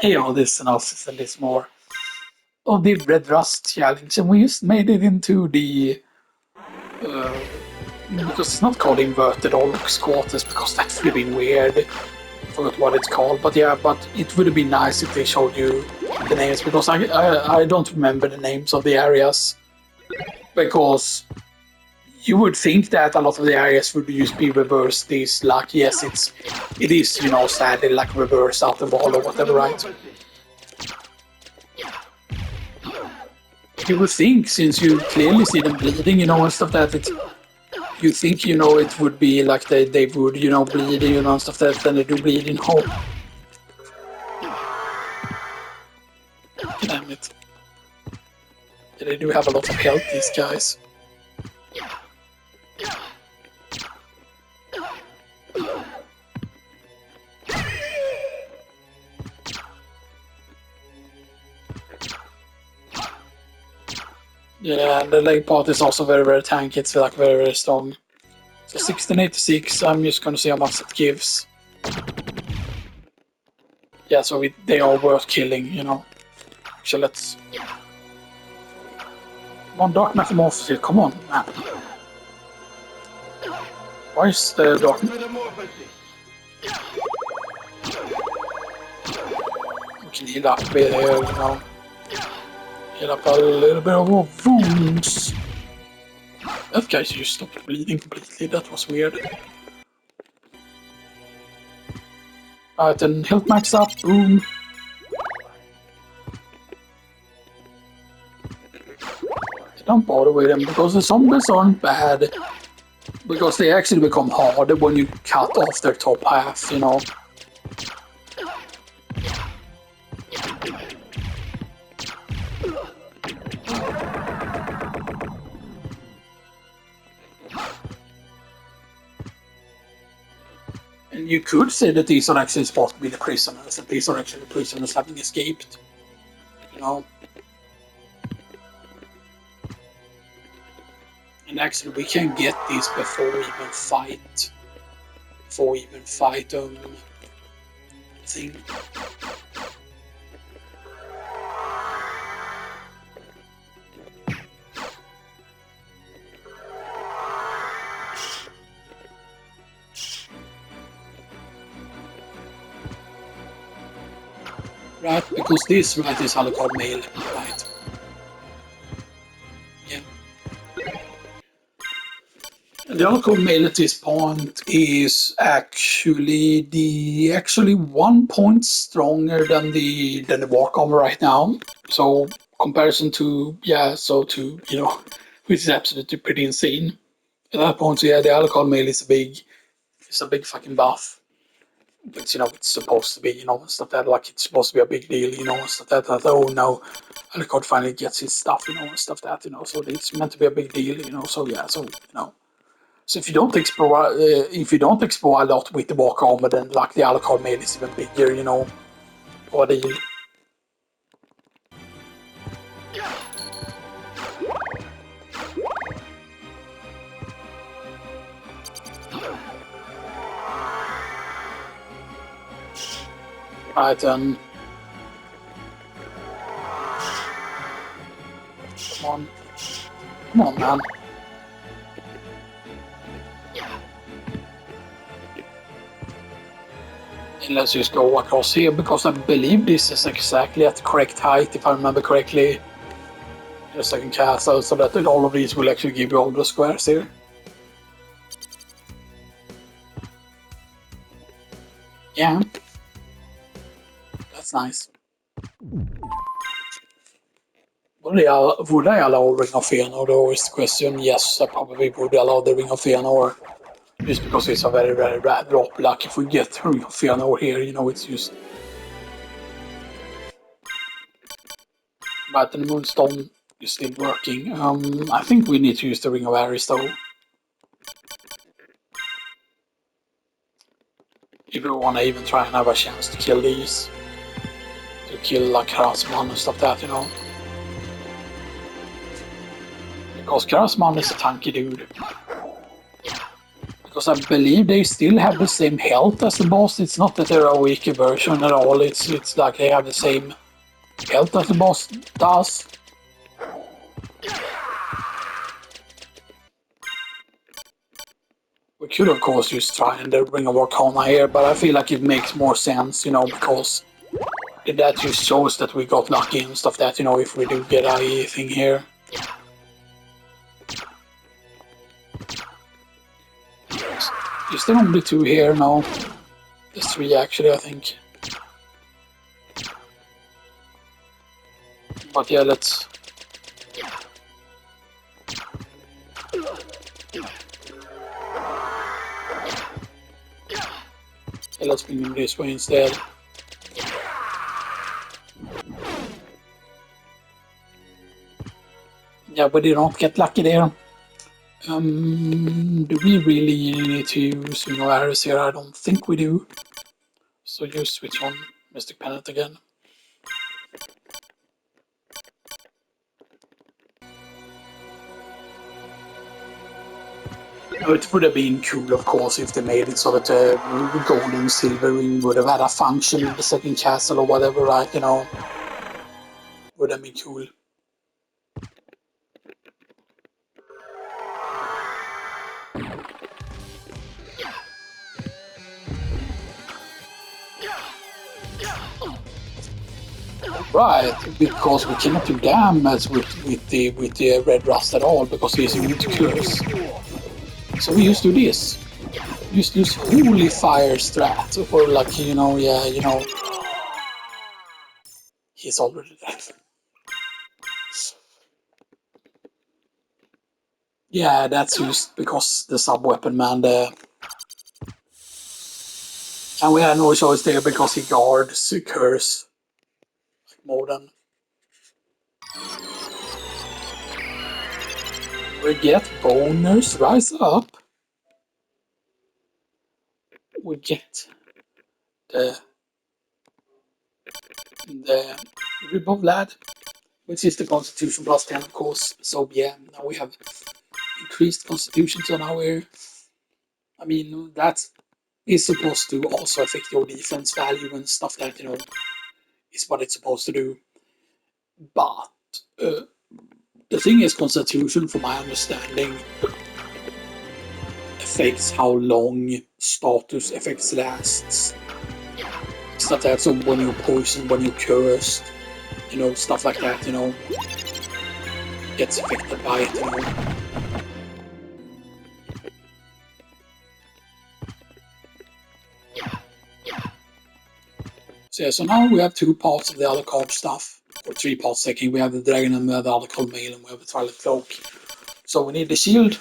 hey, all this analysis and this more of the Red Rust challenge, and we just made it into the because it's not called inverted Orlux quarters because that's really weird. I forgot what it's called, but yeah, but it would have been nice if they showed you the names because I don't remember the names of the areas because you would think that a lot of the areas would just be reversed. These like yes, it is sadly like reverse out the wall or whatever, right? You would think since you clearly see them bleeding, and stuff that you think it would be like they would bleed and stuff that then they do bleed Damn it. Yeah, they do have a lot of health, these guys. Yeah, and the leg part is also very, very tanky. It's like very, very strong. So 1686, I'm just gonna see how much it gives. Yeah, so they are worth killing, Actually, let's... Come on, Dark Metamorphosis, come on, man. Why is the Dark... We can heal up a bit here, Heal up a little bit of our wounds. That guy just stopped bleeding completely, that was weird. Alright, then health max up, boom. Don't bother with them because the zombies aren't bad. Because they actually become harder when you cut off their top half, And you could say that these are actually supposed to be the prisoners, that these are actually the prisoners having escaped, And actually we can get these before we even fight. Thing. Right, because this right is Alucard mail, right? Yeah. And the Alucard mail at this point is actually 1 point stronger than the Wark armor right now. So comparison to which is absolutely pretty insane. At that point, so yeah, the Alucard mail is a big fucking buff. But it's supposed to be, stuff that like it's supposed to be a big deal, stuff that oh no, Alucard finally gets his stuff, and stuff that, so it's meant to be a big deal, so yeah, so So if you don't explore a lot with the Walk armor, then like the Alucard mail is even bigger, or the Right then. Come on, man. And let's just go across here because I believe this is exactly at the correct height, if I remember correctly. Just I can cast out so that all of these will actually give you all the squares here. Yeah. That's nice. Would I allow Ring of Fëanor though is the question? Yes, I probably would allow the Ring of Fëanor. Just because it's a very, very rare drop. Like if we get Ring of Fëanor here, it's just... But the Moonstone is still working. I think we need to use the Ring of Ares though. If we want to even try and have a chance to kill these. To kill like Krasman and stuff that, Because Krasman is a tanky dude. Because I believe they still have the same health as the boss. It's not that they're a weaker version at all. It's like they have the same health as the boss does. We could of course just try and bring a Arcana here, but I feel like it makes more sense, because that just shows that we got lucky and stuff that, if we do get anything here. Is there only 2 here? No. There's 3 actually, I think. But yeah, let's... Yeah, let's bring him this way instead. Yeah, we did not get lucky there. Do we really need to use arrows here? I don't think we do. So just switch on Mystic Pennant again. It would have been cool, of course, if they made it so that the gold and silver ring would have had a function in the second castle or whatever, right? Would have been cool. Right, because we cannot do damage with the red rust at all because he's immune to curse. So we just do this. Just use holy fire strat for like he's already dead. Yeah, that's just because the sub weapon man there. And we had no choice there because he guards curse more than. We get bonus rise up. We get the Rib of Lad, which is the Constitution plus 10, of course. So yeah, now we have increased Constitution, so now that is supposed to also affect your defense value and stuff that, is what it's supposed to do. But the thing is, Constitution, from my understanding, affects how long status effects lasts. Stuff that, so when you're poisoned, when you're cursed, stuff like that, gets affected by it, So yeah, so now we have 2 parts of the other card stuff, or 3 parts taking. We have the dragon and we have the other called mail and we have the twilight cloak. So we need the shield,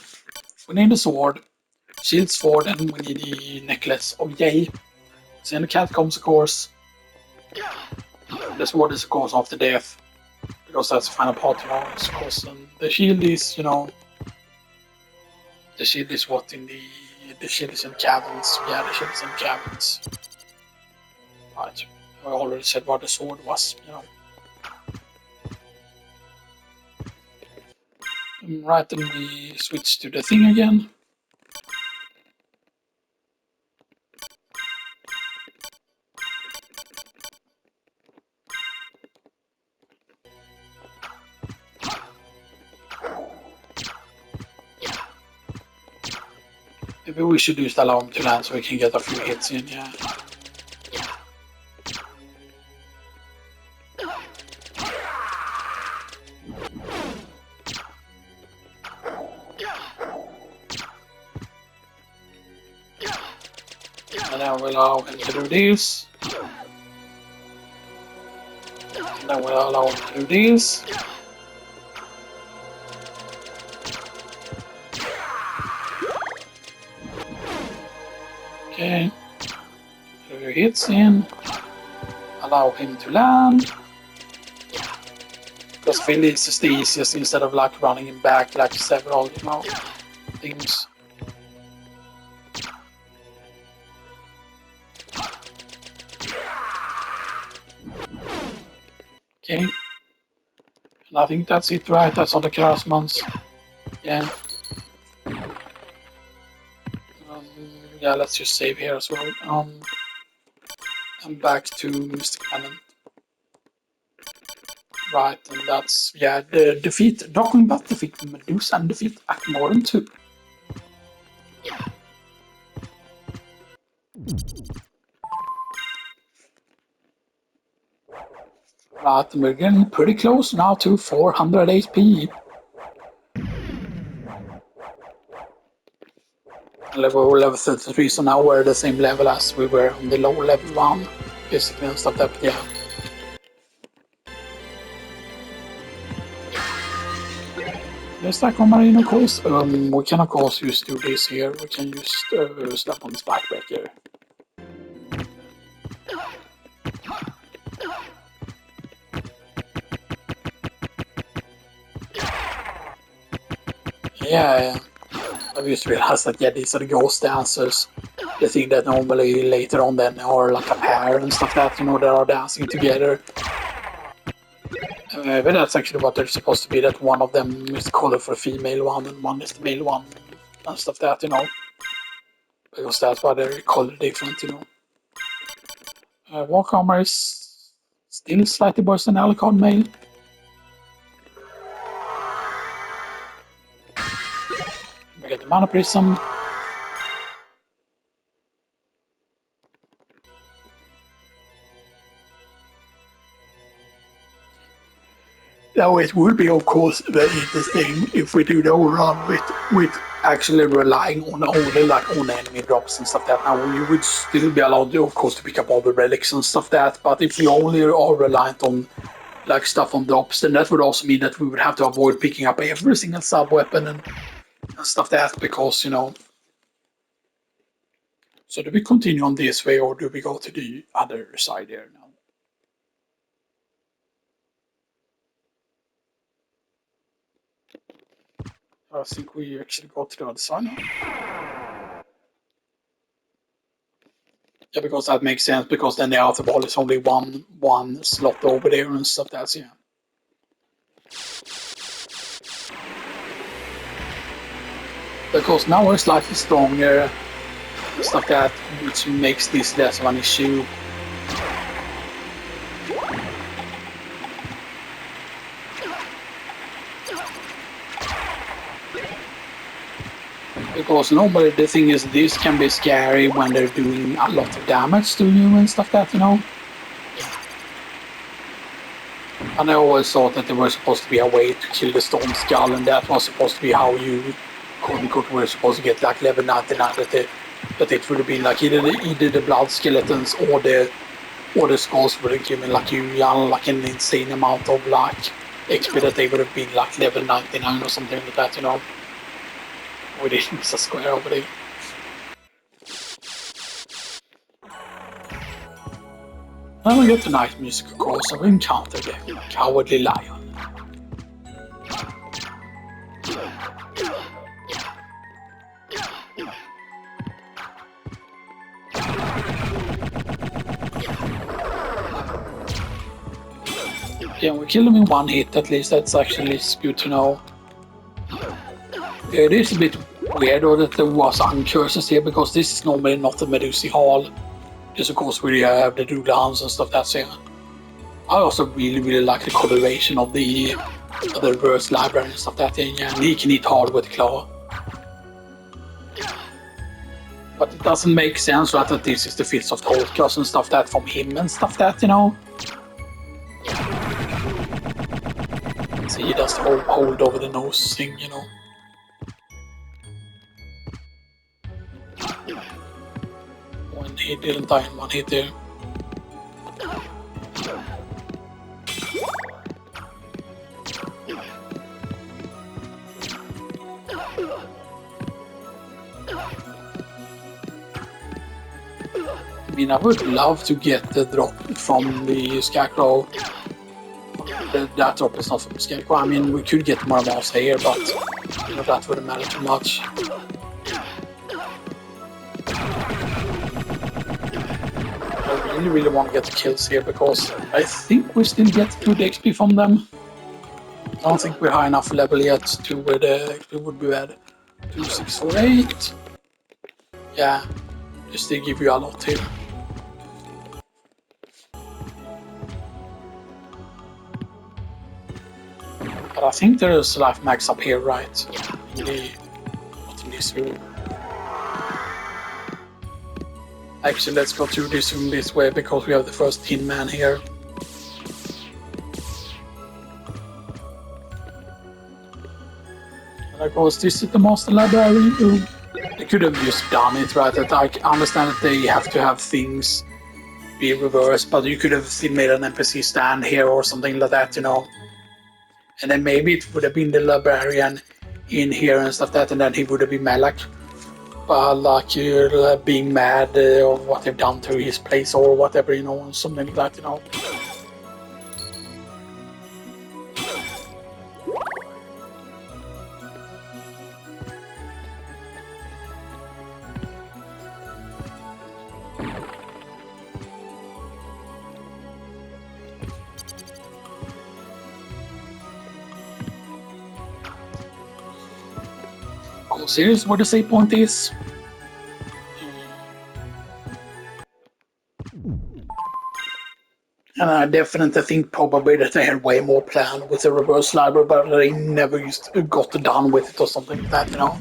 we need the sword, shield, sword, and we need the necklace of Yay. So in the catacombs, of course. The sword is of course after death, because that's the final part of ours, of course. And the shield is, the shield is what in the shield is in caverns. Yeah, the shield is in caverns. Right. I already said what the sword was, Right, then we switch to the thing again. Maybe we should use the alarm to land so we can get a few hits in, yeah. And then we'll allow him to do this. And then we'll allow him to do this. Okay. Do your hits in. Allow him to land. Because Philly is just the easiest instead of like running him back like several, things. Okay. And I think that's it, right? That's all the Krasmans. Yeah. Yeah, let's just save here as well. And back to Mystic Pendant. Right, and that's, yeah, the defeat, Darkwing Bat defeat Medusa and defeat Akmoran too. Right, and we're getting pretty close now to 400 HP. Level 33, so now we're the same level as we were on the low level 1, basically, and stuff that, but yeah. Let's stack on Marine, of course. We can, of course, do this here. We can just step on this backbreaker. Yeah, I just realized that, yeah, these are the ghost dancers. The thing that normally later on then are like a pair and stuff that, you know, that are dancing together. But that's actually what they're supposed to be, that one of them is the color for the female one and one is the male one and stuff that, you know. Because that's why they're color different, you know. Walk armor is still slightly worse than Alucard male. We get the Mana Prism. Now it would be, of course, very interesting if we do the overrun with actually relying on only like on enemy drops and stuff that. Now we would still be allowed, of course, to pick up all the relics and stuff that. But if we only are reliant on like stuff on drops, then that would also mean that we would have to avoid picking up every single sub weapon and stuff that, because, you know. So do we continue on this way or do we go to the other side here now? I think we actually go to the other side now. Yeah, because that makes sense, because then the outer ball is only one slot over there and stuff, that's, yeah. Because now we're slightly stronger, stuff that, which makes this less of an issue. Because normally the thing is, this can be scary when they're doing a lot of damage to you and stuff that, you know. And I always thought that there was supposed to be a way to kill the Storm Skull, and that was supposed to be how you, quote unquote, were supposed to get like level 99, that it would have been like either the blood skeletons or the skulls would have given like you like an insane amount of like XP, that they would have been like level 99 or something like that, you know. We didn't miss a square over there. Then we get the night music, of course, and we encounter the Cowardly Lion. Yeah, we kill him in one hit, at least that's actually good to know. It is a bit weird though that there was uncurses here, because this is normally not the Medusa Hall. Just of course we have the Doodle Hounds and stuff that's here. I also really like the coloration of the reverse library and stuff that, yeah, and he can hit hard with the claw. But it doesn't make sense, right, that this is the Fields of Tolkas and stuff that from him and stuff that, you know. So he does the hold over the nose thing, you know. When he didn't die in one hit there. I mean, I would love to get the drop from the Scarecrow. That drop is not from the Scarecrow. I mean, we could get more mouse here, but you know, that wouldn't matter too much. I really want to get the kills here, because I think we still get good XP from them. I don't think we're high enough level yet to where the XP would be bad. 2648. Yeah. Just they give you a lot here. But I think there is life max up here, right? Yeah. Not in this room. Actually, let's go through this room this way because we have the first Tin Man here. And of course, this is the Master Library room. They could have just done it, right? That I understand that they have to have things be reversed, but you could have still made an NPC stand here or something like that, you know. And then maybe it would have been the librarian in here and stuff that, and then he would have been mad like, you're being mad of what they've done to his place or whatever, you know, something like that, you know. Oh, serious? Where the save point is? And I definitely think probably that they had way more planned with the reverse library, but they never got done with it or something like that, you know.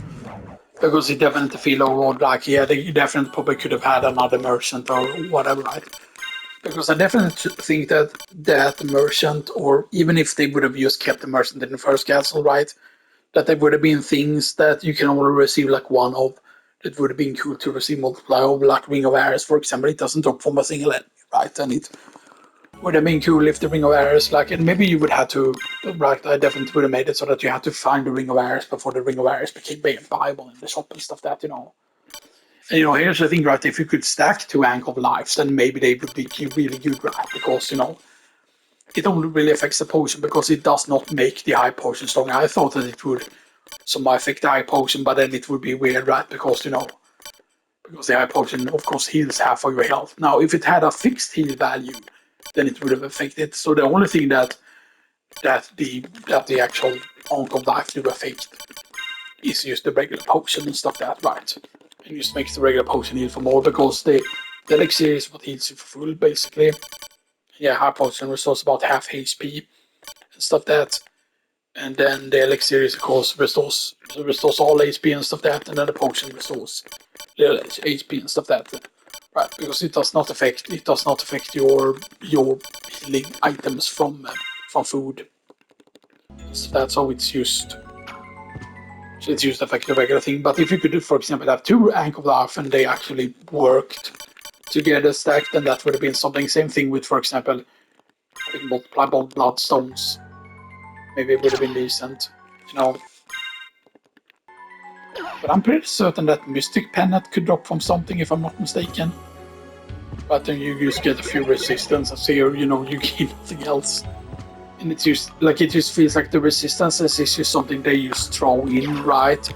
Because it definitely feel overall like, yeah, they definitely probably could have had another merchant or whatever, right? Because I definitely think that that merchant, or even if they would have just kept the merchant in the first castle, right, that there would have been things that you can only receive like one of. It would have been cool to receive multiply of, like Ring of Ares, for example. It doesn't drop from a single enemy, right? And it would have been cool if the Ring of Ares, like, and maybe you would have to, right? I definitely would have made it so that you had to find the Ring of Ares before the Ring of Ares became viable in the shop and stuff that, you know. And, you know, here's the thing, right? If you could stack 2 Anchor of Lives, then maybe they would be really good, right? Because, you know, it only really affects the potion because it does not make the high potion stronger. I thought that it would somehow affect the high potion, but then it would be weird, right? Because, you know, because the high potion, of course, heals half of your health. Now, if it had a fixed heal value, then it would have affected. So the only thing that the actual Anchor of Life do affect is just the regular potion and stuff that, right? And just makes the regular potion heal for more because the elixir is what heals you for full, basically. Yeah, high potion restores about half HP and stuff that. And then the elixir is, of course, restores all HP and stuff that, and then the potion restores the HP and stuff that. Right, because it does not affect your healing items from food. So that's how it's used. So it's used to affect the regular thing. But if you could, for example, have 2 Anchor of Life and they actually worked together stacked, then that would have been something. Same thing with, for example, multiply bloodstones. Maybe it would have been decent, you know. But I'm pretty certain that Mystic Pennet could drop from something, if I'm not mistaken. But then you just get a few resistance, and here, you know, you gain nothing else. And it just feels like the resistances is just something they just throw in, right?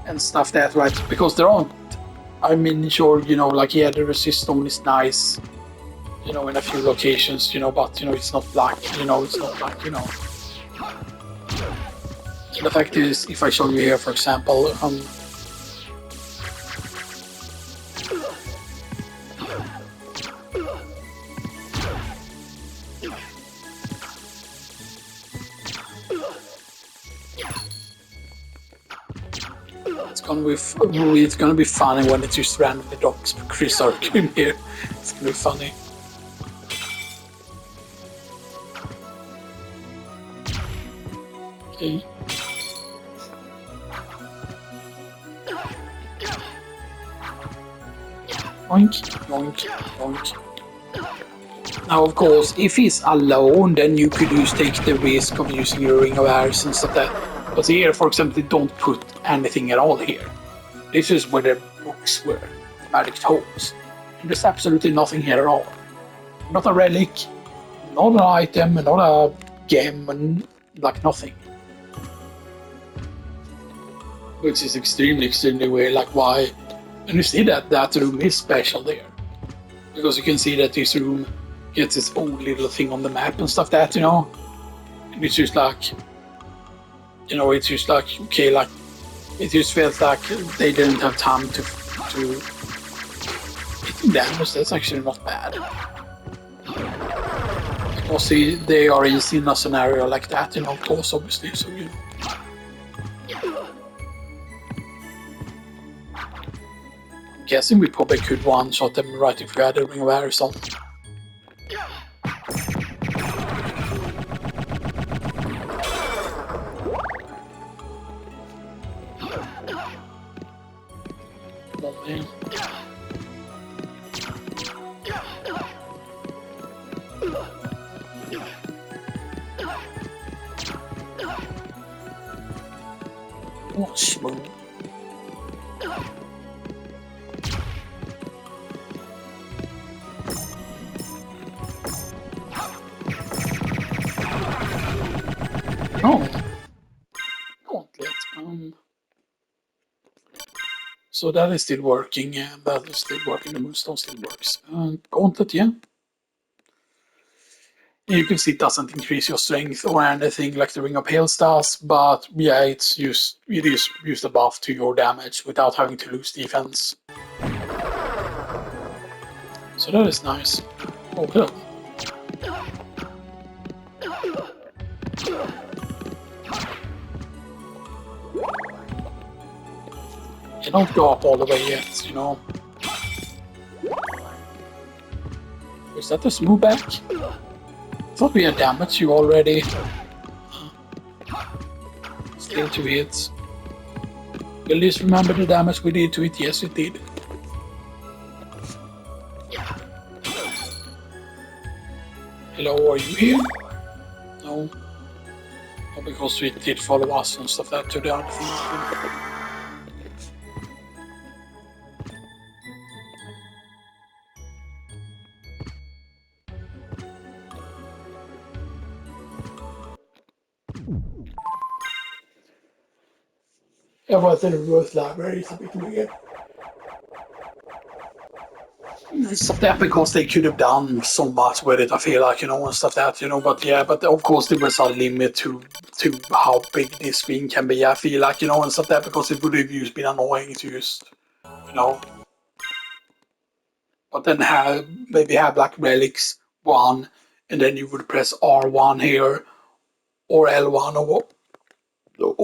And stuff that, right? Because there aren't, I mean, sure, you know, like, yeah, the resist stone is nice, you know, in a few locations, you know, but, you know, it's not black, you know, it's not like, you know. And the fact is, if I show you here, for example, it's gonna be funny when it just randomly drops Chris Arkin here. It's gonna be funny. Okay. Oink, oink, oink. Now, of course, if he's alone, then you could just take the risk of using your Ring of Ares and stuff like that. But here, for example, they don't put anything at all here. This is where the books were, the magic tomes. And there's absolutely nothing here at all. Not a relic, not an item, not a gem, and like nothing. Which is extremely, extremely weird. Like, why? And you see that room is special there. Because you can see that this room gets its own little thing on the map and stuff that, you know. And it's just like, you know, it's just like, okay, like, it just felt like they didn't have time to damage, that's actually not bad. Because they are easy in a scenario like that, you know, of course, obviously, so you know. I'm guessing we probably could one-shot them right if we had a Ring of Air or something. Come on, man. Oh, smooth. Oh. Gauntlet. So that is still working, yeah, that is still working, the Moonstone still works. Gauntlet, yeah. You can see it doesn't increase your strength or anything like the Ring of Hails does, but yeah, it is used a buff to your damage without having to lose defense. So that is nice. Oh, hello. You don't go up all the way yet, you know. Is that a smooth back? I thought we had damaged you already. Still 2 hits. Will this remember the damage we did to it? Yes, it did. Hello, are you here? No. Oh, because we did follow us and stuff that to the other thing. Jag var till Rose Library så mycket mer. Stuff that because they could have done so much with it, I feel like, you know, and stuff that, you know, but yeah, but of course there was a limit to how big this screen can be, I feel like, you know, and stuff that because it would have just been annoying to just, you know. But then maybe have like relics 1 and then you would press R1 here or L1 or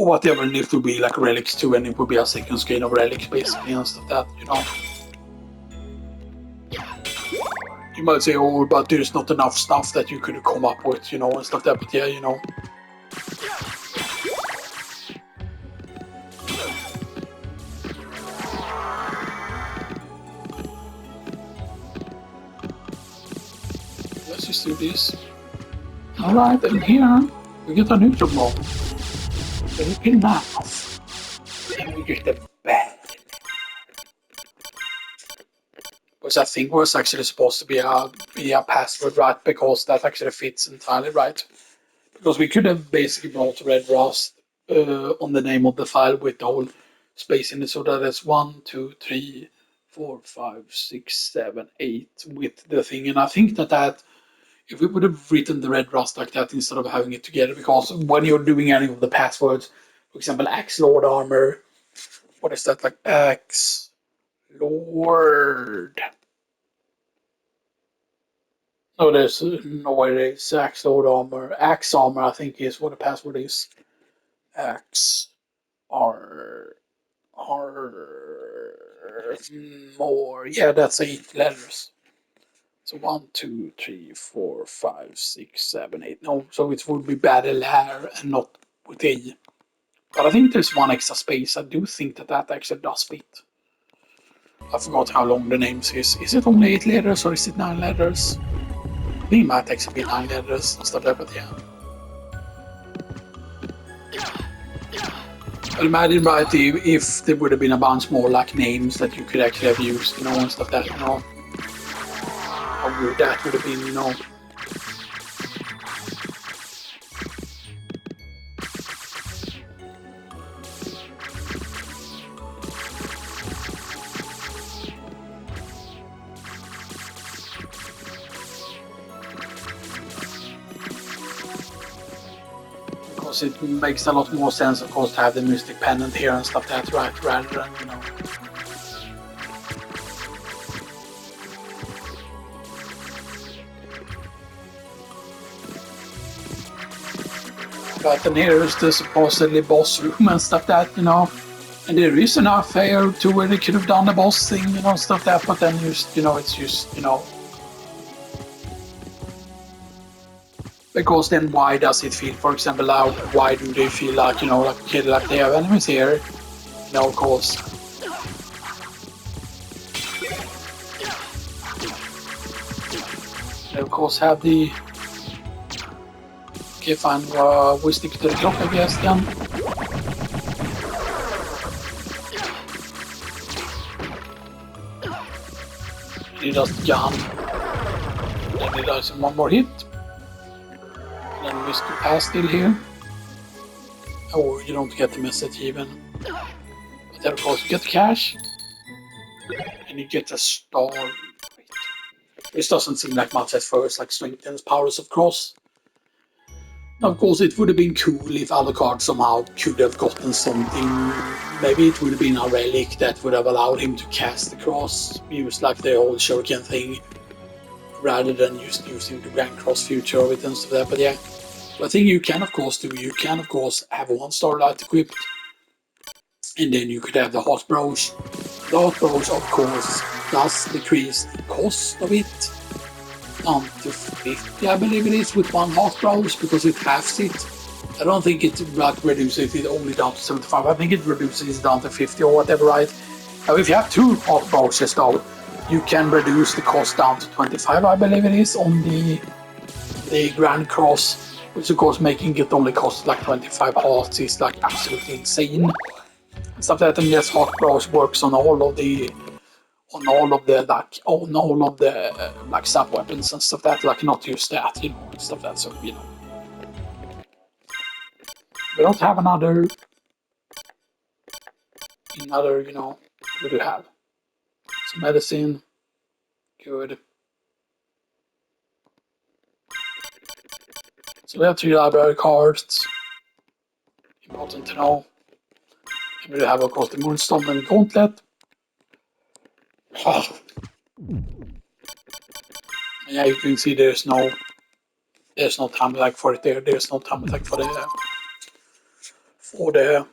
whatever, and it would be like relics 2 and it would be a second screen of relics basically and stuff that, you know. You might say, oh, but there's not enough stuff that you could come up with, you know, and stuff like that, but yeah, you know. Let's just do this. Alright, and here we get a neutral block. Very enough. And we get the bad. Which I think was actually supposed to be a password, right? Because that actually fits entirely right. Because we could have basically brought red rust on the name of the file with the whole space in it, so that is 1, 2, 3, 4, 5, 6, 7, 8 with the thing. And I think that if we would have written the red rust like that instead of having it together, because when you're doing any of the passwords, for example, Axe Lord Armor, what is that, like Axe Lord? No, there's no way it's Axe Lord Armor. Axe Armor, I think, is what the password is. Axe R more. Yeah, that's 8 letters. So 1, 2, 3, 4, 5, 6, 7, 8. No, so it would be battle hair and not with A. But I think there's 1 extra space. I do think that actually does fit. I forgot how long the names is. Is it only 8 letters or is it 9 letters? They might actually be 9 letters and stuff like that, but yeah. But imagine, right, if there would have been a bunch more like names that you could actually have used, you know, and stuff like that, you know. How good that would have been, you know. Because it makes a lot more sense, of course, to have the mystic pendant here and stuff like that, right, rather than, you know. But then here's the supposedly boss room and stuff that, you know. And there is enough here to where they could have done the boss thing, you know, stuff that, but then just, you know, it's just, you know. Because then why does it feel, for example, why do they feel like, you know, like, okay, like they have enemies here? You know, of course. They of course have the... Okay, fine, we stick to the clock, I guess, then. He does the gun. Then he does one more hit. Then Mr. Pass still here. Oh, you don't get the message even. But then of course you get the cash. And you get a star. This doesn't seem like much at first, like strengthens powers of cross. Of course, it would have been cool if Alucard somehow could have gotten something. Maybe it would have been a relic that would have allowed him to cast the cross, use like the whole shuriken thing, rather than just using the Grand Cross future of it and stuff like that. But yeah, the thing you can of course do, you can of course have one starlight equipped, and then you could have the hot bros. The hot bros, of course, does decrease the cost of it down to 50, I believe it is, with one hot bros, because it halves it. I don't think it like reduces it only down to 75. I think it reduces it down to 50 or whatever, right? Now, if you have two hot brooches though, you can reduce the cost down to 25, I believe it is, on the Grand Cross, which of course making it only cost like 25 hearts is like absolutely insane. And stuff like that, and yes, hot bros works on all of the like sub weapons and stuff that, like not just that, you know, and stuff that, so you know. We don't have another, you know, what do we have? Some medicine. Good. So we have 3 library cards. Important to know. And we have of course the Moonstone and Gauntlet. Oh. Yeah, you can see there's no time lag for it there. There's no time lag for the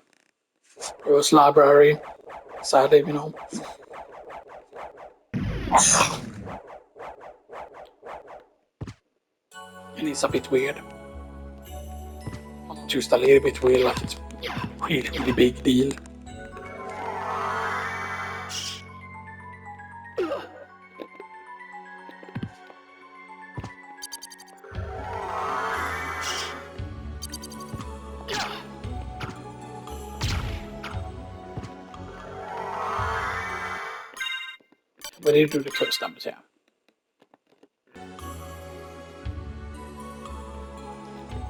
first library. Sadly, you know. And it's a bit weird. Just a little bit weird, like it's really big deal. We need to do the customs, yeah.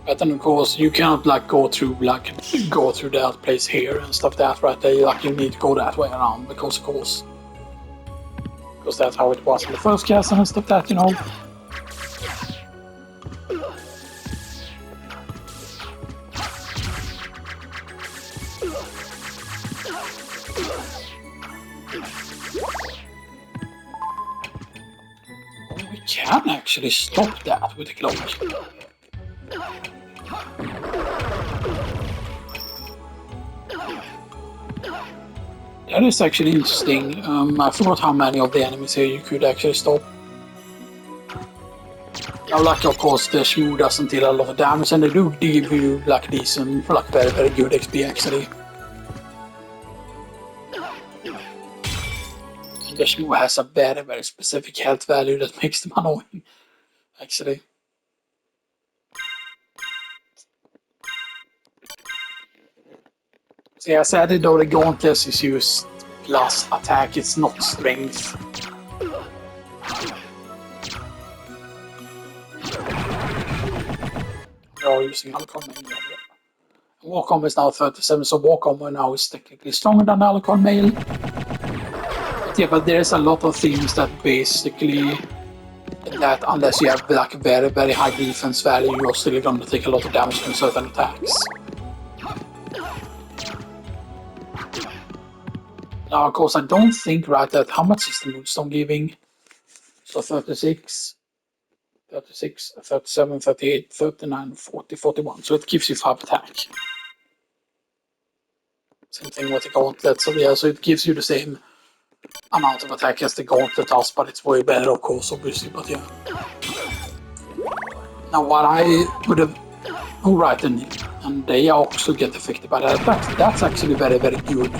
But then of course you cannot like go through that place here and stuff that right there. Like you need to go that way around because that's how it was in the first castle and stuff that, you know. We can actually stop that with the cloak. That is actually interesting. I forgot how many of the enemies here you could actually stop. Now, like of course the Shmoo doesn't deal a lot of damage, and they do give you like decent, like very very good XP actually. And the Shmoo has a very very specific health value that makes them annoying, actually. So yeah, sadly though the Gauntlet is used plus attack, it's not strength. We're using Alucard Mail. Walk Armor is now 37, so Walk Armor now is technically stronger than Alucard Mail. But yeah, but there's a lot of things that basically, that unless you have like very very high defense value, you're still gonna take a lot of damage from certain attacks. Now, of course, I don't think right that how much is the Moonstone giving? So 36. 36, 37, 38, 39, 40, 41. So it gives you 5 attack. Same thing with the gauntlet. So yeah, so it gives you the same amount of attack as the gauntlet does, but it's way better, of course, obviously. But yeah. Now what I would have, alright, and they also get affected by that. That's actually very, very good.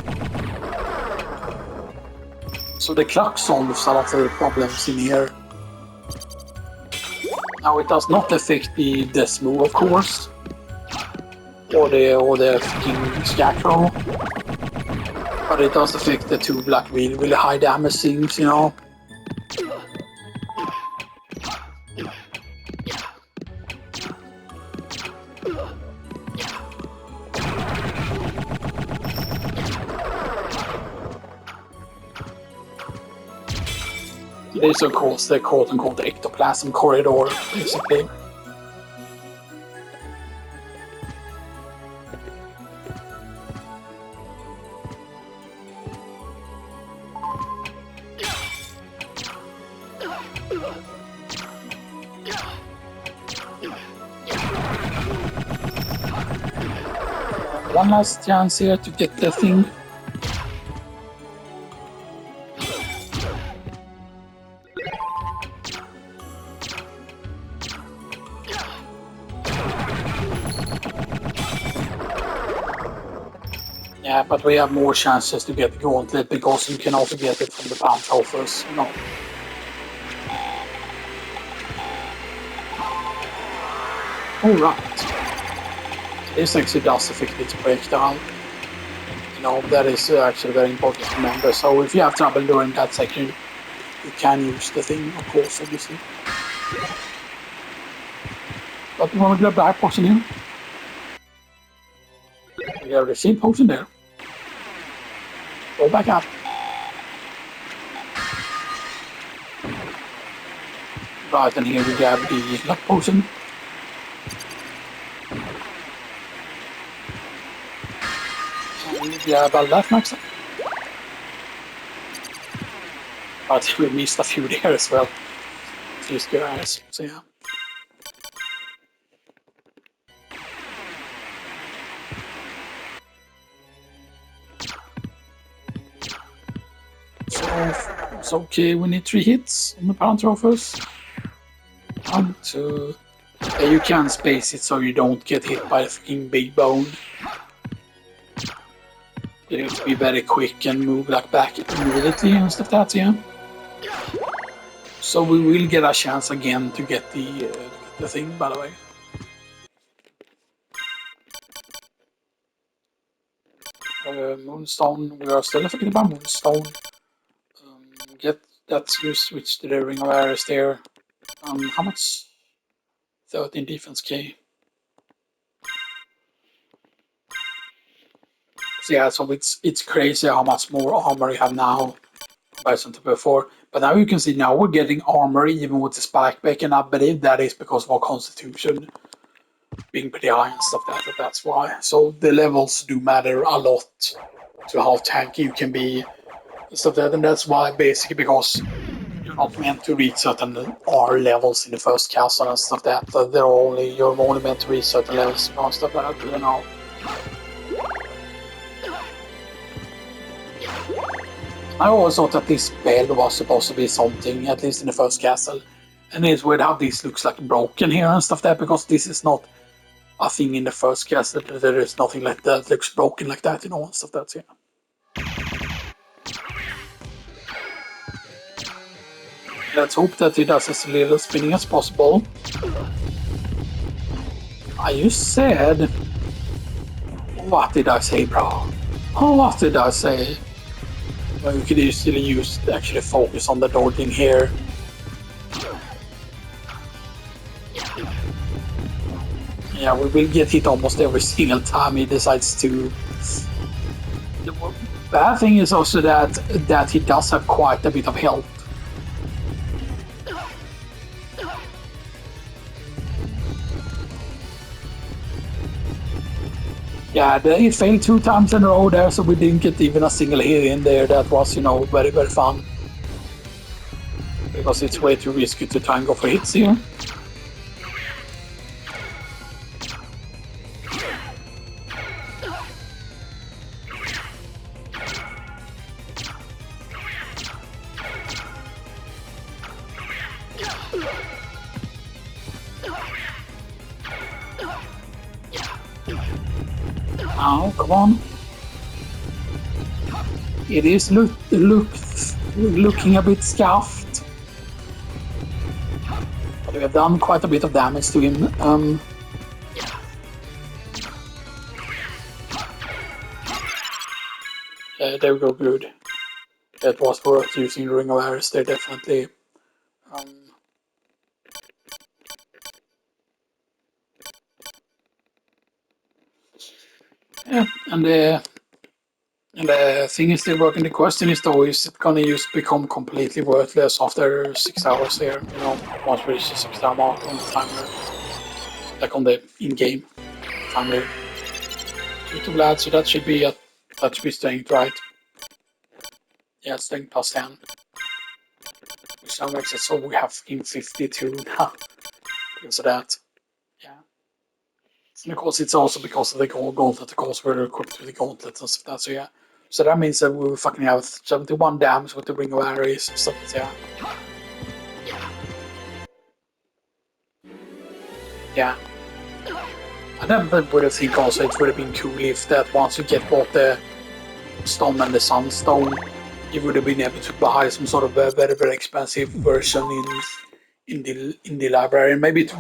So the clock solves a lot of the problems in here. Now it does not affect the death move, of course, or the fucking scarecrow, but it does affect the 2 like really high damage things, you know. These are, of course, the quote-unquote ectoplasm corridor, basically. One last chance here to get the thing. Yeah, but we have more chances to get the gauntlet because you can also get it from the pound trophies, you know. Alright. This actually does affect its breakdown. You know, that is actually very important to remember. So if you have trouble during that section, you can use the thing, of course, obviously. But you want to grab that potion here? We have the same potion there. Go back up. Right, and here we grab the luck potion. And we grab a life max. But we missed a few there as well. Just good eyes, so yeah. So it's okay, we need 3 hits on the pound trophies. 1, 2. You can space it so you don't get hit by the fucking big bone. You have to be very quick and move like back immediately and stuff like that, yeah. So we will get a chance again to get the thing, by the way. Moonstone, we are still affected by Moonstone. Get that you switch to the Ring of Ares there. How much? 13 defense K. So yeah, so it's crazy how much more armor you have now compared to before. But now you can see now we're getting armor even with the spike back, and I believe that is because of our constitution being pretty high and stuff like that. That's why. So the levels do matter a lot to how tanky you can be and stuff like that, and that's why basically because you're not meant to reach certain R levels in the first castle and stuff like that. You're only meant to reach certain levels and stuff like that, you know. I always thought that this spell was supposed to be something, at least in the first castle. And it's weird how this looks like broken here and stuff like that, because this is not a thing in the first castle. There is nothing like that looks broken like that, you know, and stuff like that, yeah. Let's hope that it does as little spinning as possible. You said... What did I say, bro? Oh, what did I say? Well, we could easily actually focus on the dodging here. Yeah, we will get hit almost every single time he decides to. The bad thing is also that he does have quite a bit of health. Yeah, they failed 2 times in a row there, so we didn't get even a single hit in there. That was, you know, very, very fun. Because it's way too risky to try and go for hits here. Oh, come on. It is looking a bit scuffed. But we have done quite a bit of damage to him. There we go, good. That was worth using the Ring of Ares there, definitely. Yeah, and the thing is still working. The question is though, is it gonna just become completely worthless after 6 hours here? You know, once we reach the 6 hour mark on the timer, like on the in-game timer. 2 lads, so that should be strength, right? Yeah, strength plus 10. Which now makes it so we have in 52 now because of that. Yeah. And of course, it's also because of the gauntlet, of course, we're equipped with the gauntlet and stuff like that, so yeah. So that means that we fucking have 71 damage with the Ring of Ares and stuff, yeah. Yeah. And then I would have think also it would have been cool if that once you get both the stone and the sunstone, you would have been able to buy some sort of a very, very expensive version in the library. Maybe it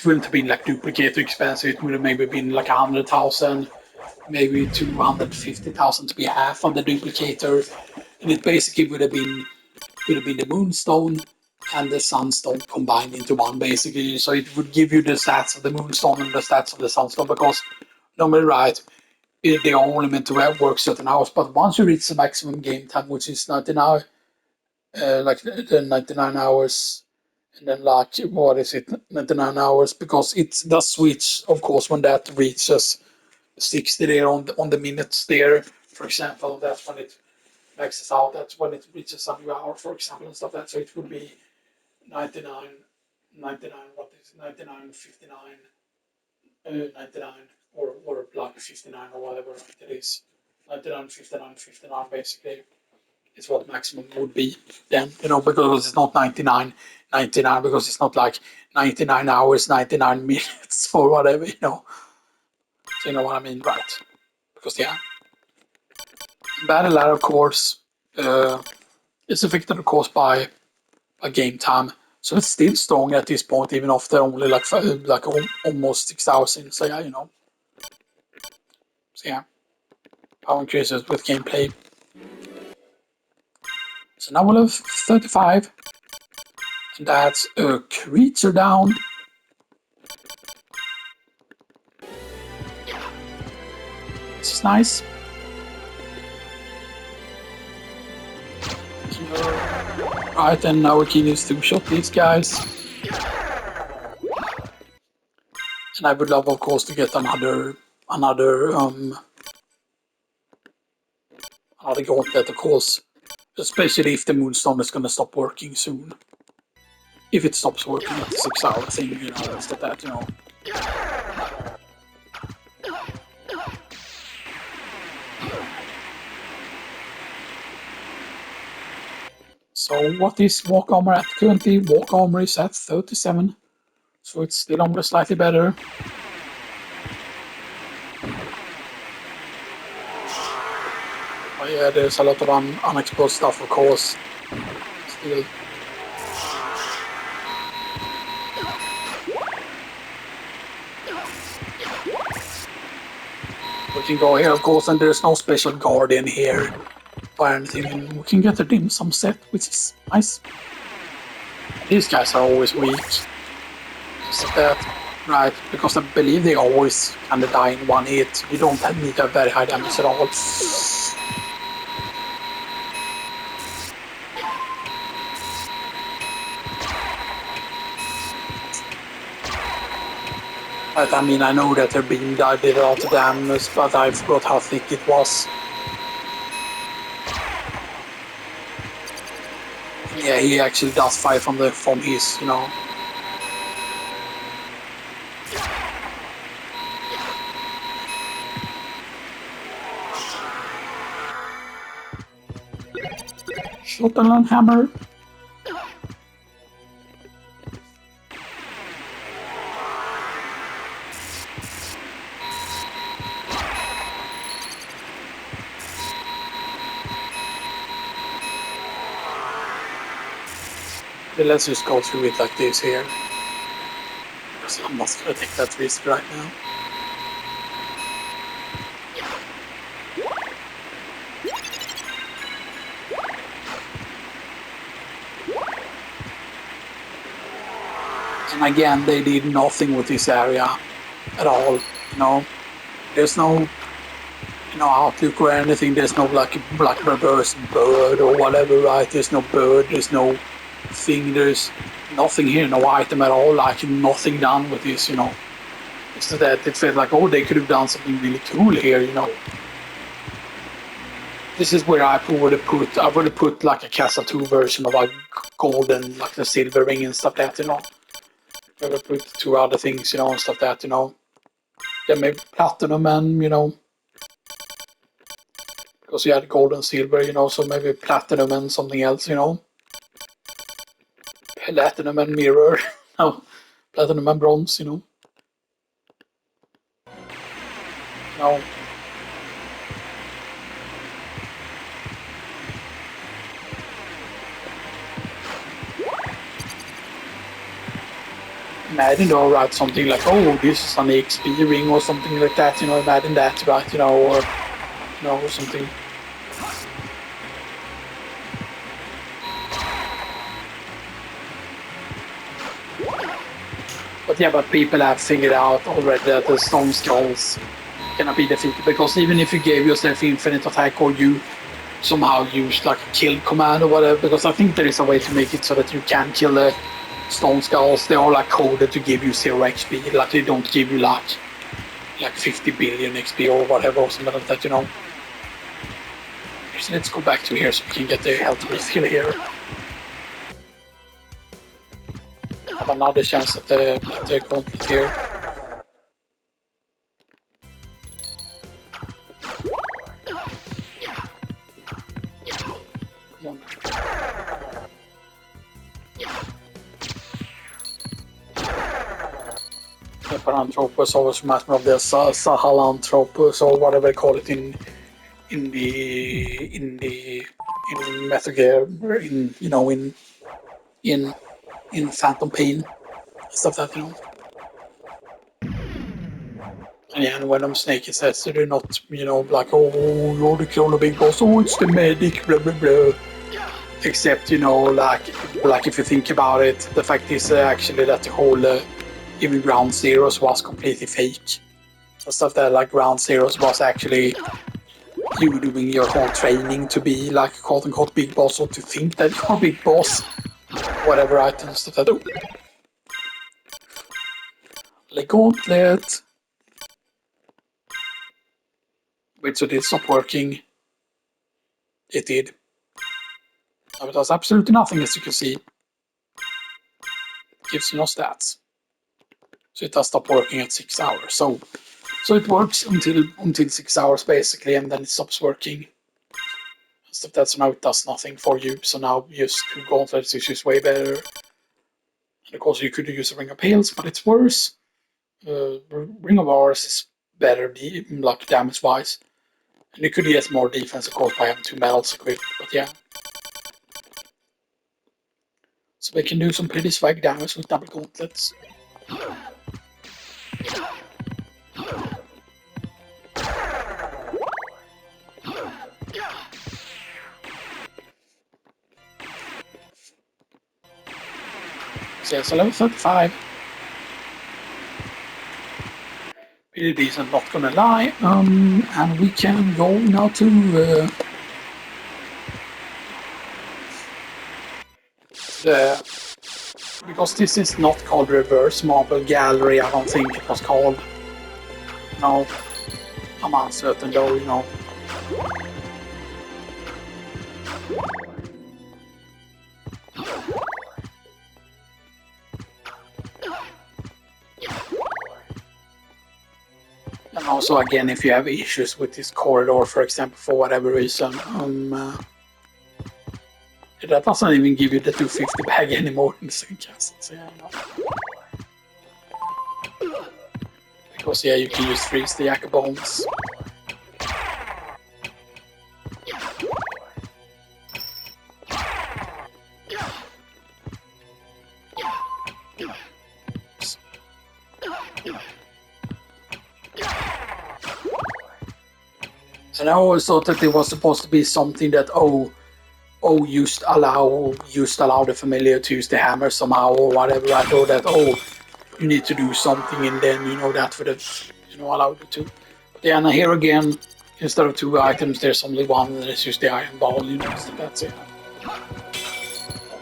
wouldn't have been like duplicate expensive. It would have maybe been like 100,000, maybe 250,000 to be half of the duplicator, and it basically would have been the moonstone and the sunstone combined into one basically. So it would give you the stats of the moonstone and the stats of the sunstone because normally right. They are only meant to work certain hours, but once you reach the maximum game time, which is 99, like the 99 hours, and then like what is it, 99 hours, because it does switch, of course, when that reaches 60 there on the minutes there, for example, that's when it maxes out. That's when it reaches a new hour, for example, and stuff like that. So it would be 99, 99. What is it, 99, 59, 99 or like 59 or whatever it is. 99, 59, 59 basically is what maximum would be then, you know, because it's not 99, 99 because it's not like 99 hours, 99 minutes or whatever, you know. So you know what I mean, right? Because yeah, battle ladder of course is affected of course by a game time. So it's still strong at this point, even after only like almost 6 hours in. So yeah, you know. So yeah. Power increases with gameplay. So now we'll have 35. And that's a creature down. This is nice. Right, and now we can use two-shot these guys. And I would love, of course, to get another gauntlet, of course. Especially if the Moonstone is gonna stop working soon. If it stops working at the 6 hour thing, you know, that's that, you know. So what is walk armor at currently? Walk armor is at 37. So it's still only slightly better. But yeah, there's a lot of unexposed stuff, of course. Still. We can go here, of course, and there's no special guardian here or anything, and we can get the dim sum set, which is nice. These guys are always weak. Just like that. Right, because I believe they always kind of die in one hit. You don't need a very high damage at all. But I mean, I know that their beam did a lot of damage, but I forgot how thick it was. Yeah, he actually does fire from his, you know. SoTN hammer. let's just go through it like this here. Because I'm not gonna take that risk right now. And again, they did nothing with this area at all. You know, there's no outlook or anything. There's no like reverse bird or whatever, right? There's no bird. There's no thing. There's nothing here. No item at all. Like nothing done with this. You know, it's that it felt like, oh, they could have done something really cool here. You know, this is where I would have put like a Casa 2 version of like golden, like the silver ring and stuff like that. You know. I would put 2 other things, you know, and stuff like that, you know. Then maybe platinum and, you know, because you had gold and silver, you know, so maybe platinum and something else, you know. Platinum and mirror, no, platinum and bronze, you know. No. Imagine they'll write something like, oh, this is an XP ring or something like that, you know, imagine that, right, you know, or, you know, or something. But yeah, but people have figured out already that the stone skulls cannot be defeated, because even if you gave yourself infinite attack or you somehow used like a kill command or whatever, because I think there is a way to make it so that you can kill the stone skulls. They are like coded to give you 0 XP, like they don't give you like 50 billion XP or whatever or something like that, you know. So let's go back to here so we can get the health refill here. Have another chance at the gauntlet here. Paranthropus always reminds me of the Sahelanthropus or whatever they call it in Metal Gear, in you know in Phantom Pain, stuff like that, you know. And yeah, and when Snake says so they're not, you know, like, oh, you're the killer big boss, oh, it's the medic, blah blah blah. Except, you know, like if you think about it, the fact is actually that the whole even Ground Zeroes was completely fake. And stuff that like Ground Zeroes was actually you doing your whole training to be like quote unquote big boss, or to think that you're big boss. Whatever items that I do. The gauntlet. Wait, so did it stop working? It did. It does absolutely nothing, as you can see. It gives you no stats. So it does stop working at 6 hours. So it works until 6 hours basically, and then it stops working. So that's now it does nothing for you. So now just 2 gauntlets is just way better. And of course you could use a Ring of Pails, but it's worse. Ring of Ours is better, like damage wise. And you could get more defense, of course, by having 2 medals equipped, but yeah. So we can do some pretty swag damage with double gauntlets. So yeah, so level 35. Pretty decent, not gonna lie. And we can go now to because this is not called Reverse Marble Gallery, I don't think it was called. No, I'm uncertain though, you know. And also, again, if you have issues with this corridor, for example, for whatever reason, that doesn't even give you the 250 bag anymore in the second castle, so yeah, no. Because yeah, you can just freeze the Yak bones. And I always thought that it was supposed to be something that allow the familiar to use the hammer somehow or whatever. I thought that you need to do something and then that would have allowed you to. But then here again, instead of 2 items, there's only one, and it's just the iron ball. So that's it.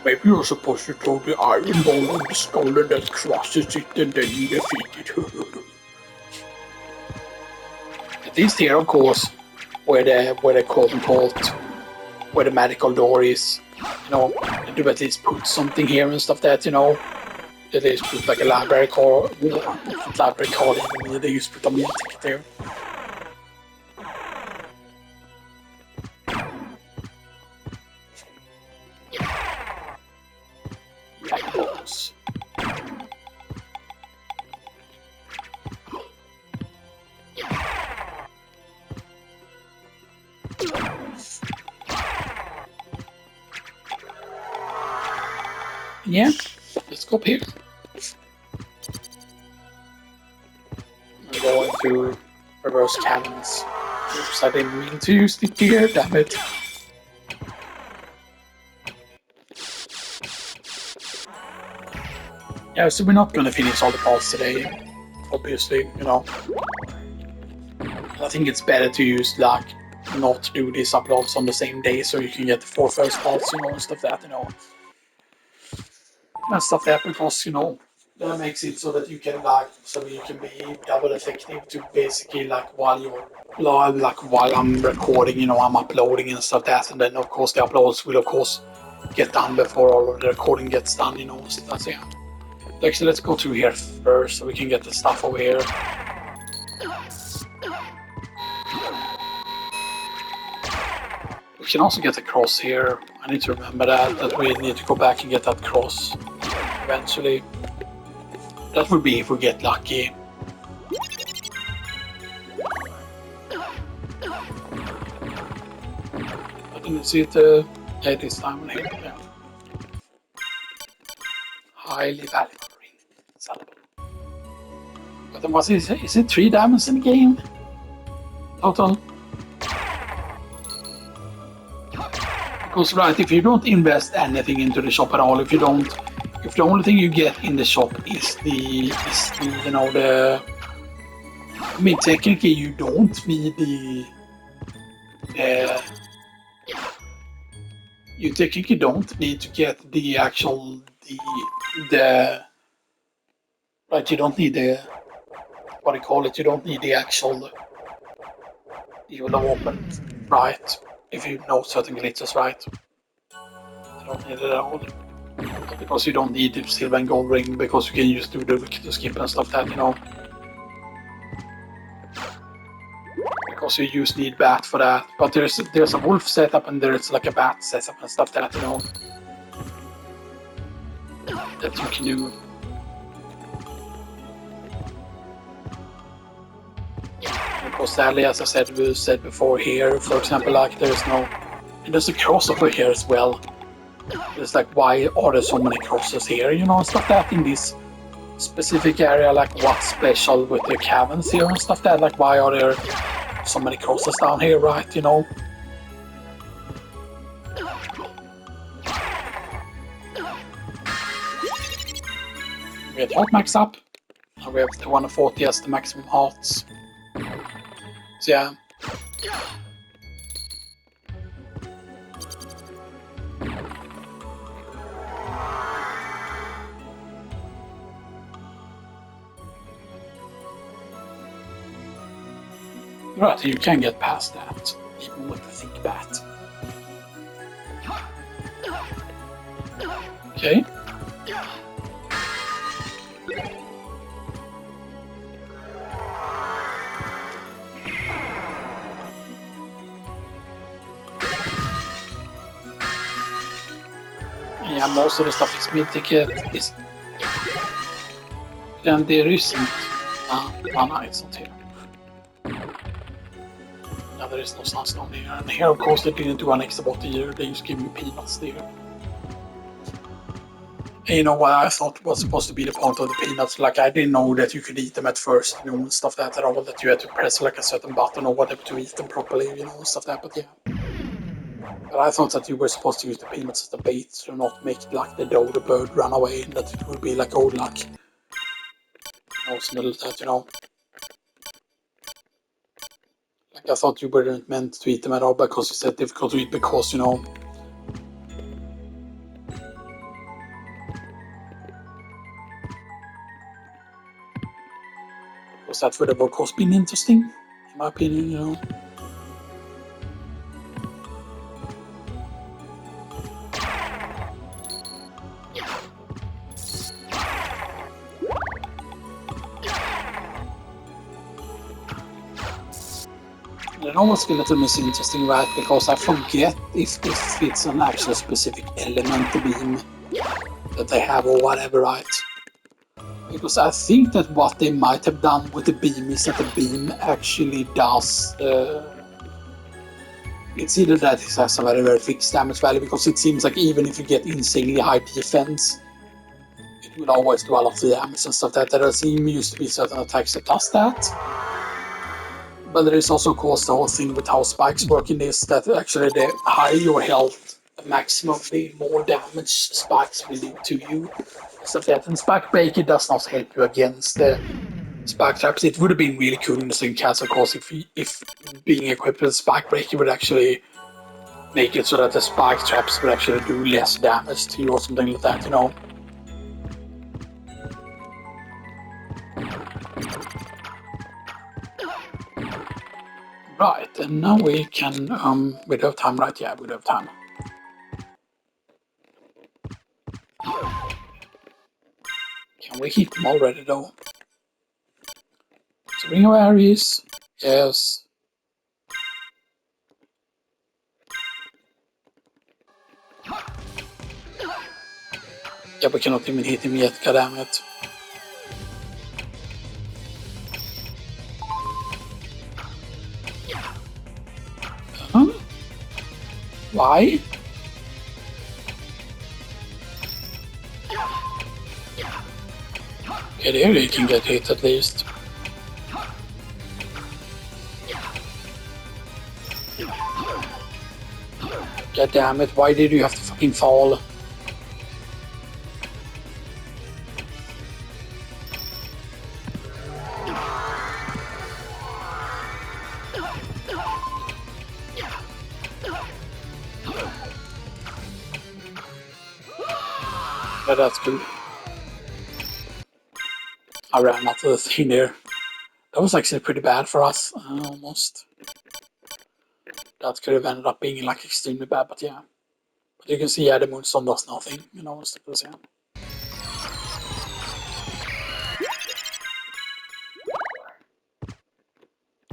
Maybe you're supposed to throw the iron ball on the skull and that crosses it, and then you defeat it. At least here, of course, where the quote unquote where the magical door is, they do at least put something here and stuff that They just put like a library card, even they just put a music there. Yeah, let's go up here. I'm going to reverse cannons. Oops, I didn't mean to use the gear, damn it. Yeah, so we're not gonna finish all the parts today, obviously, I think it's better to use not do these uploads on the same day so you can get the 4 first parts, and stuff that, and stuff that because that makes it so that you can be double effective to basically while I'm recording, I'm uploading and stuff that, and then of course the uploads will of course get done before all of the recording gets done, so that's it. Actually, let's go through here first so we can get the stuff over here. We can also get the cross here. I need to remember that we need to go back and get that cross eventually. That would be if we get lucky. I didn't see it this time on here. Yeah. Highly valuable ring. Sellable. But then is it 3 diamonds in the game? Total? Because right, if you don't invest anything into the shop at all, if the only thing you get in the shop is the I mean, technically you don't need you technically don't need to get the actual right, you don't need the what do you call it, you don't need the actual evil open, right? If you know certain glitches, right? You don't need it at all. Because you don't need the silver and gold ring, because you can just do the wicked skip and stuff that, Because you use need bat for that. But there's a wolf setup and there's like a bat setup and stuff that, that you can do. Because sadly, as I said before here, for example, there's a crossover here as well. It's why are there so many crosses here? Stuff that in this specific area, what's special with the caverns here and stuff that, why are there so many crosses down here, right? We have heart max up, and we have 240 as the maximum hearts. So yeah. Right, you can get past that, even with the thick bat. Okay. Yeah, most of the stuff is mid-ticket. Then there isn't. No, it's not here. No, there is no sunstone here. And here, of course, they didn't do an extra bot either. They just give you peanuts there. You know what I thought was supposed to be the point of the peanuts? Like, I didn't know that you could eat them at first, you know, and stuff like that at all, that you had to press like a certain button or whatever to eat them properly, you know, and stuff like that. But yeah. But I thought that you were supposed to use the peanuts as the bait to not make like the doe, the bird, run away, and that it would be like old luck. You know, something like that, you know. Like, I thought you weren't meant to eat them at all because you said difficult to eat because, you know. Because that would have, of course, been interesting, in my opinion, you know. The normal skeleton is interesting, right? Because I forget if it's an actual specific element, the beam that they have or whatever, right? Because I think that what they might have done with the beam is that the beam actually does. It's either that it has a very, very fixed damage value, because it seems like even if you get insanely high defense, it will always do a lot of damage and stuff. That there seem used to be certain attacks that does that. But there is also, of course, the whole thing with how spikes work in this, that actually the higher your health, the maximum, the more damage spikes will do to you. So that, and Spike Breaker does not help you against the spike traps. It would have been really cool in the second cast, of course, if being equipped with Spike Breaker would actually make it so that the spike traps would actually do less damage to you or something like that, you know. Right, and now we can, we have time, right? Yeah, we have time. Can we hit them already, though? So Ring of Aries, yes. Yeah, we cannot even hit him yet, goddammit. Why? Okay, there you can get hit at least. God damn it, why did you have to fucking fall? Yeah, that's good. I ran out of the thing there. That was actually pretty bad for us, almost. That could have ended up being like extremely bad, but yeah. But you can see, yeah, the Moonstone does nothing, you know, stuff like that.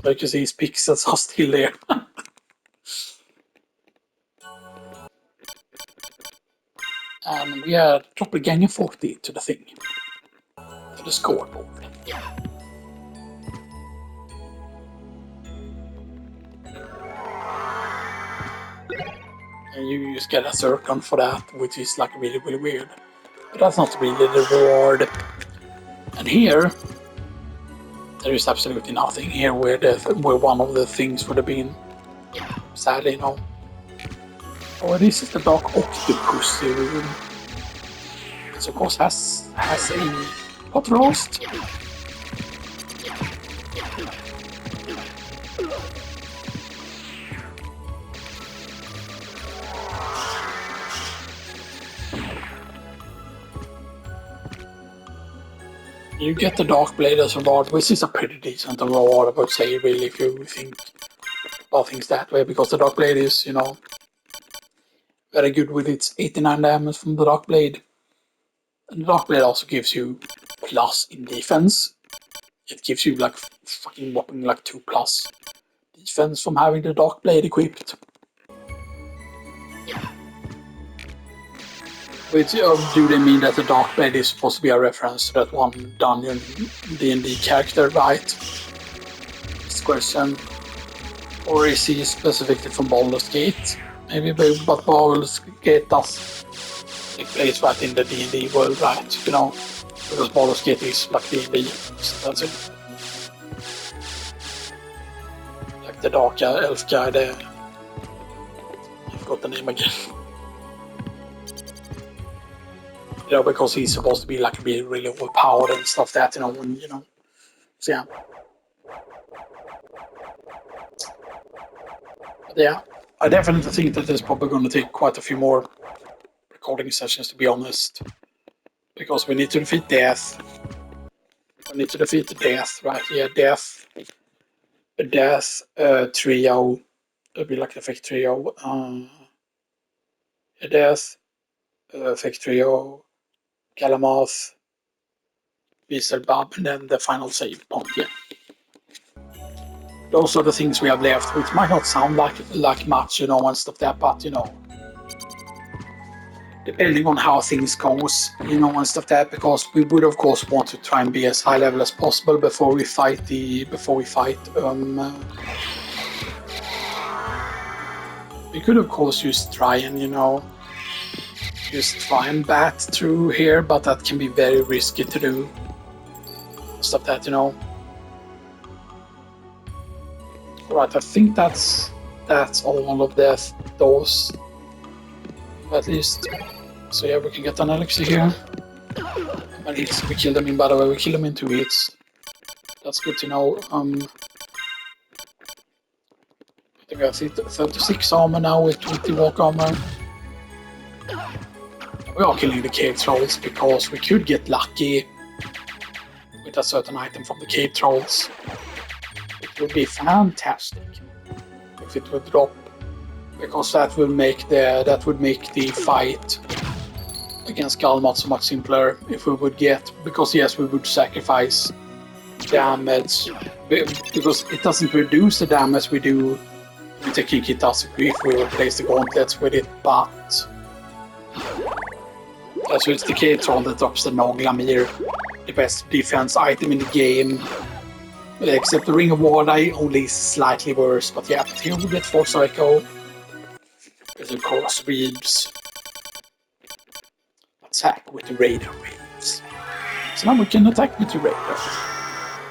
Like you see, his pixels are still there. And we are doppelganger 40 to the thing. To the scoreboard. And you just get a circle for that, which is like really, really weird. But that's not really the reward. And here, there is absolutely nothing here where one of the things would have been. Sadly, you know. Oh, this is the Dark Octopus room. It of course has a pot roast. You get the Dark Blade as a reward, which is a pretty decent reward, I would say, really, if you think about things that way, because the Dark Blade is, you know, very good with its 89 damage from the Dark Blade. And the Dark Blade also gives you plus in defense. It gives you like fucking whopping like 2 plus defense from having the Dark Blade equipped. Which do they mean that the Dark Blade is supposed to be a reference to that one dungeon D&D character, right? This question. Or is he specifically from Baldur's Gate? Maybe, but Baldur's Gate does it plays right in the D&D world, right? You know, because Baldur's Gate is like D&D, so that's it. Like the dark elf guy there. I forgot the name again. You know, because he's supposed to be like be really overpowered and stuff that, you know, and, you know. So yeah. But yeah, I definitely think that there's probably going to take quite a few more recording sessions, to be honest. Because we need to defeat death. We need to defeat the death, right? Yeah, death. A death trio. It'll be like the fake trio. A death, fake trio, Galamoth, Weaselbub, and then the final save point. Yeah. Those are the things we have left, which might not sound like much, you know, and stuff that, but you know, depending on how things goes, you know, and stuff that, because we would of course want to try and be as high level as possible before we fight we could of course just try and, you know, just try and bat through here, but that can be very risky to do. Stuff that, you know. Alright, I think that's all of those, at least. So yeah, we can get an elixir here. And hits, we killed them in, by the way, we killed them in 2 hits. That's good to know. I think I have 36 armor now with 20 walk armor. We are killing the cave trolls because we could get lucky with a certain item from the cave trolls. It would be fantastic if it would drop, because that would make the fight against Galmat so much simpler if we would get, because yes, we would sacrifice damage, because it doesn't reduce the damage we do with the kick, it does if we replace the gauntlets with it, but so it's the cave troll that drops the Noglamir, the best defense item in the game. Except the Ring of Wardai, only slightly worse, but yeah, but here we get Force Echo. With of course Reeves. Attack with the Radar Waves. So now we can attack with the Radar.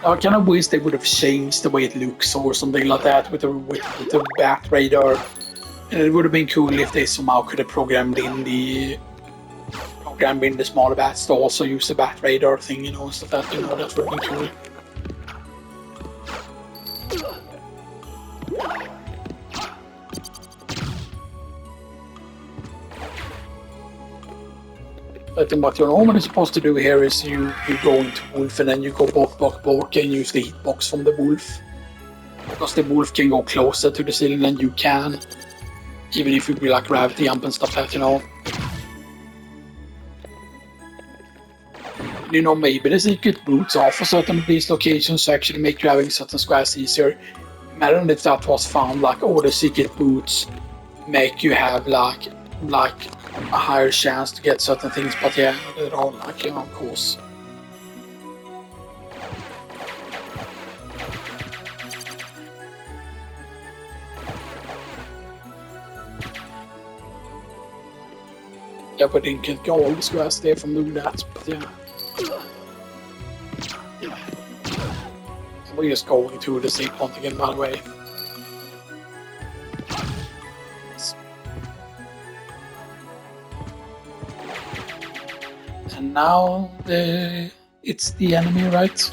Now I kind of wish they would have changed the way it looks or something like that with the Bat Radar. And it would have been cool if they somehow could have programmed in the smaller bats to also use the Bat Radar thing, you know, stuff that, you know, that would have been cool. I think what you're normally supposed to do here is you go into Wolf and then you go Bork and use the hitbox from the Wolf. Because the Wolf can go closer to the ceiling than you can. Even if you be like gravity jump and stuff like that, you know. You know, maybe the secret boots are for certain of these locations to actually make grabbing certain squares easier. Imagine if that was found, like, oh, the secret boots make you have like a higher chance to get certain things, but yeah, they're all like, you know, of course. Yeah, but you can get all the squares there from doing that, but yeah. We're just going to the same point again, by the way. And now it's the enemy, right?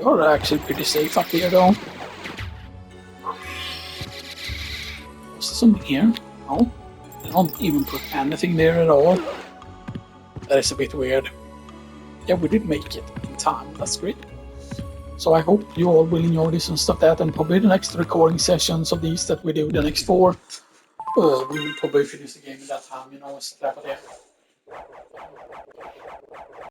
You're actually pretty safe up here, though. Is there something here? No, they don't even put anything there at all. That is a bit weird. Yeah, we did make it in time. That's great. So I hope you all will enjoy this and stuff that, and probably the next recording sessions of these that we do, the next 4. We will probably finish the game in that time, you know, stuff like that.